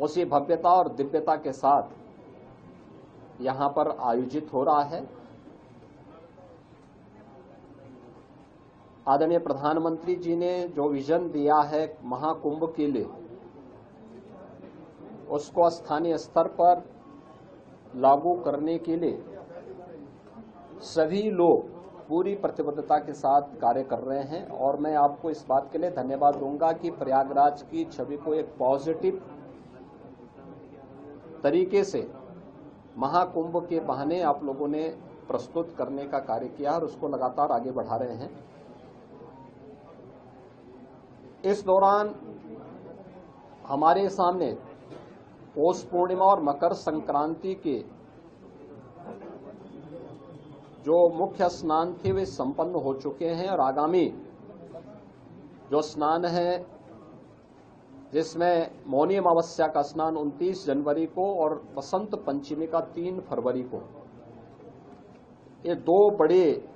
उसी भव्यता और दिव्यता के साथ यहां पर आयोजित हो रहा है। आदरणीय प्रधानमंत्री जी ने जो विजन दिया है महाकुंभ के लिए, उसको स्थानीय स्तर पर लागू करने के लिए सभी लोग पूरी प्रतिबद्धता के साथ कार्य कर रहे हैं। और मैं आपको इस बात के लिए धन्यवाद दूंगा कि प्रयागराज की छवि को एक पॉजिटिव तरीके से महाकुंभ के बहाने आप लोगों ने प्रस्तुत करने का कार्य किया और उसको लगातार आगे बढ़ा रहे हैं। इस दौरान हमारे सामने पौष पूर्णिमा और मकर संक्रांति के जो मुख्य स्नान थे वे संपन्न हो चुके हैं और आगामी जो स्नान है, जिसमें मौनी अमावस्या का स्नान 29 जनवरी को और बसंत पंचमी का 3 फरवरी को, ये दो बड़े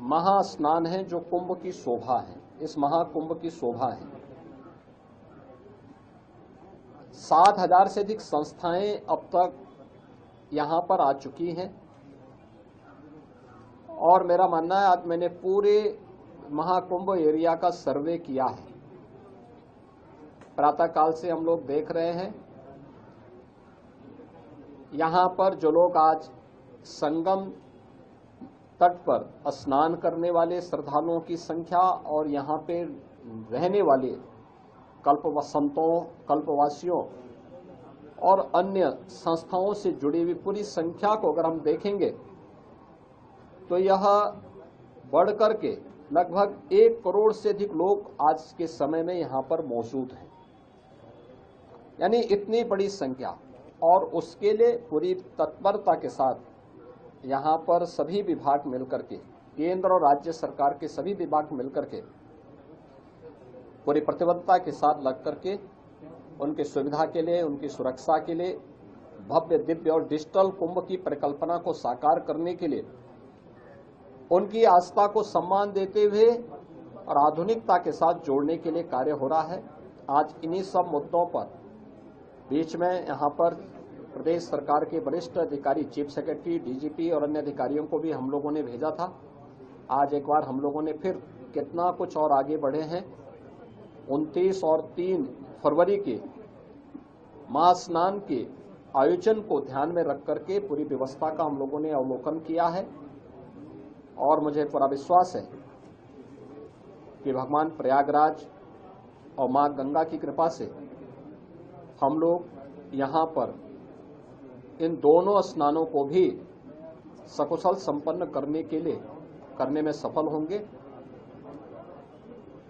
महास्नान हैं जो कुंभ की शोभा है, इस महाकुंभ की शोभा है। 7,000 से अधिक संस्थाएं अब तक यहां पर आ चुकी हैं और मेरा मानना है, आज मैंने पूरे महाकुंभ एरिया का सर्वे किया है। प्रातःकाल से हम लोग देख रहे हैं यहां पर जो लोग आज संगम तट पर स्नान करने वाले श्रद्धालुओं की संख्या और यहां पे रहने वाले कल्पवासियों और अन्य संस्थाओं से जुड़ी हुई पूरी संख्या को अगर हम देखेंगे तो यह बढ़कर के लगभग 1 करोड़ से अधिक लोग आज के समय में यहां पर मौजूद हैं, यानी इतनी बड़ी संख्या। और उसके लिए पूरी तत्परता के साथ यहां पर सभी विभाग मिलकर के, केंद्र और राज्य सरकार के सभी विभाग मिलकर के पूरी प्रतिबद्धता के साथ लग करके उनकी सुविधा के लिए, उनकी सुरक्षा के लिए, भव्य दिव्य और डिजिटल कुंभ की परिकल्पना को साकार करने के लिए, उनकी आस्था को सम्मान देते हुए और आधुनिकता के साथ जोड़ने के लिए कार्य हो रहा है। आज इन्हीं सब मुद्दों पर बीच में यहाँ पर प्रदेश सरकार के वरिष्ठ अधिकारी, चीफ सेक्रेटरी, डीजीपी और अन्य अधिकारियों को भी हम लोगों ने भेजा था। आज एक बार हम लोगों ने फिर कितना कुछ और आगे बढ़े हैं। 29 और 3 फरवरी के महास्नान के आयोजन को ध्यान में रख करके पूरी व्यवस्था का हम लोगों ने अवलोकन किया है और मुझे पूरा विश्वास है कि भगवान प्रयागराज और मां गंगा की कृपा से हम लोग यहाँ पर इन दोनों स्नानों को भी सकुशल संपन्न करने में सफल होंगे।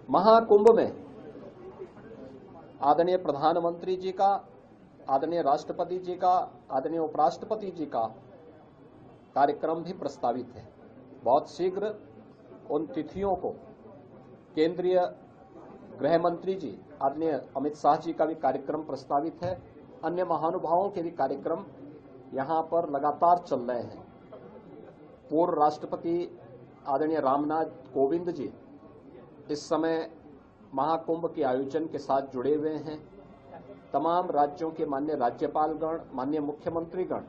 महाकुंभ में आदरणीय प्रधानमंत्री जी का, आदरणीय राष्ट्रपति जी का, आदरणीय उपराष्ट्रपति जी का कार्यक्रम भी प्रस्तावित है। बहुत शीघ्र उन तिथियों को केंद्रीय गृह मंत्री जी आदरणीय अमित शाह जी का भी कार्यक्रम प्रस्तावित है। अन्य महानुभावों के भी कार्यक्रम यहाँ पर लगातार चल रहे हैं। पूर्व राष्ट्रपति आदरणीय रामनाथ कोविंद जी इस समय महाकुंभ के आयोजन के साथ जुड़े हुए हैं। तमाम राज्यों के माननीय राज्यपालगण, माननीय मुख्यमंत्रीगण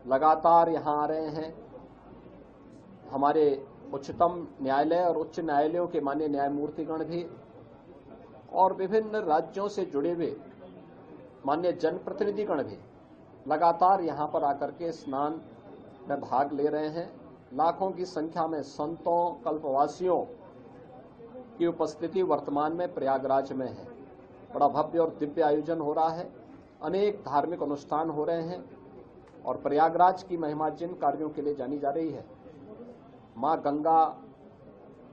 लगातार यहाँ आ रहे हैं। हमारे उच्चतम न्यायालय और उच्च न्यायालयों के माननीय न्यायमूर्तिगण भी और विभिन्न राज्यों से जुड़े हुए माननीय जनप्रतिनिधिगण भी लगातार यहाँ पर आकर के स्नान में भाग ले रहे हैं। लाखों की संख्या में संतों, कल्पवासियों की उपस्थिति वर्तमान में प्रयागराज में है। बड़ा भव्य और दिव्य आयोजन हो रहा है, अनेक धार्मिक अनुष्ठान हो रहे हैं और प्रयागराज की महिमा जिन कार्यों के लिए जानी जा रही है, माँ गंगा,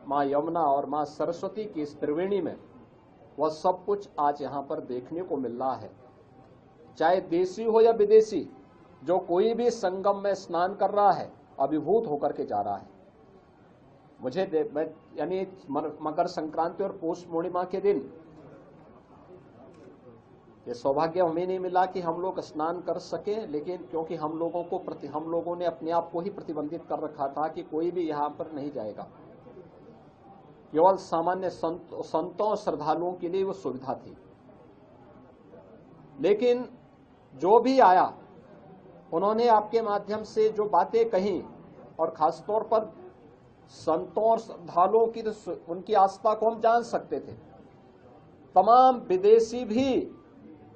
माँ यमुना और माँ सरस्वती की इस त्रिवेणी में, वह सब कुछ आज यहाँ पर देखने को मिल रहा है। चाहे देशी हो या विदेशी, जो कोई भी संगम में स्नान कर रहा है अभिभूत होकर के जा रहा है। यानी मकर संक्रांति और पौष पूर्णिमा के दिन ये सौभाग्य हमें नहीं मिला कि हम लोग स्नान कर सके, लेकिन क्योंकि हम लोगों ने अपने आप को ही प्रतिबंधित कर रखा था कि कोई भी यहाँ पर नहीं जाएगा। केवल सामान्य संतों श्रद्धालुओं के लिए वो सुविधा थी। लेकिन जो भी आया उन्होंने आपके माध्यम से जो बातें कही, और खासतौर पर संतों और श्रद्धालुओं की तो उनकी आस्था को हम जान सकते थे। तमाम विदेशी भी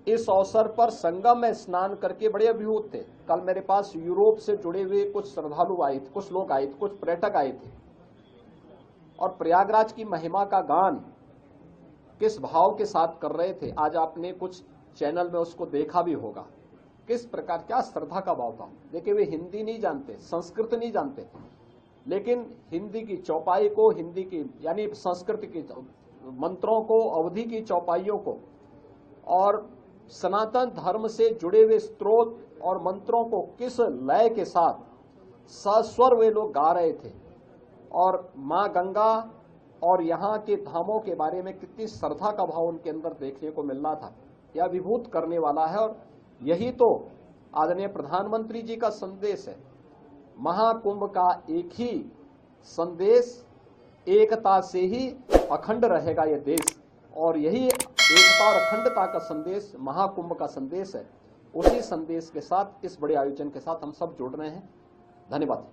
इस अवसर पर संगम में स्नान करके बड़े अभिभूत थे। कल मेरे पास यूरोप से जुड़े हुए कुछ श्रद्धालु आए थे, कुछ लोग आए थे, कुछ पर्यटक आए थे, और प्रयागराज की महिमा का गान किस भाव के साथ कर रहे थे। आज आपने कुछ चैनल में उसको देखा भी होगा, किस प्रकार क्या श्रद्धा का भाव था। देखिए, वे हिंदी नहीं जानते, संस्कृत नहीं जानते, लेकिन हिंदी की चौपाई को, हिंदी की यानी संस्कृत की मंत्रों को, अवधि की चौपाइयों को और सनातन धर्म से जुड़े हुए स्त्रोत और मंत्रों को किस लय के साथ सस्वर वे लोग गा रहे थे, और मां गंगा और यहाँ के धामों के बारे में कितनी श्रद्धा का भाव उनके अंदर देखने को मिल रहा था। यह अभिभूत करने वाला है, और यही तो आदरणीय प्रधानमंत्री जी का संदेश है। महाकुंभ का एक ही संदेश, एकता से ही अखंड रहेगा यह देश, और यही एकता और अखंडता का संदेश महाकुंभ का संदेश है। उसी संदेश के साथ, इस बड़े आयोजन के साथ हम सब जुड़ रहे हैं। धन्यवाद।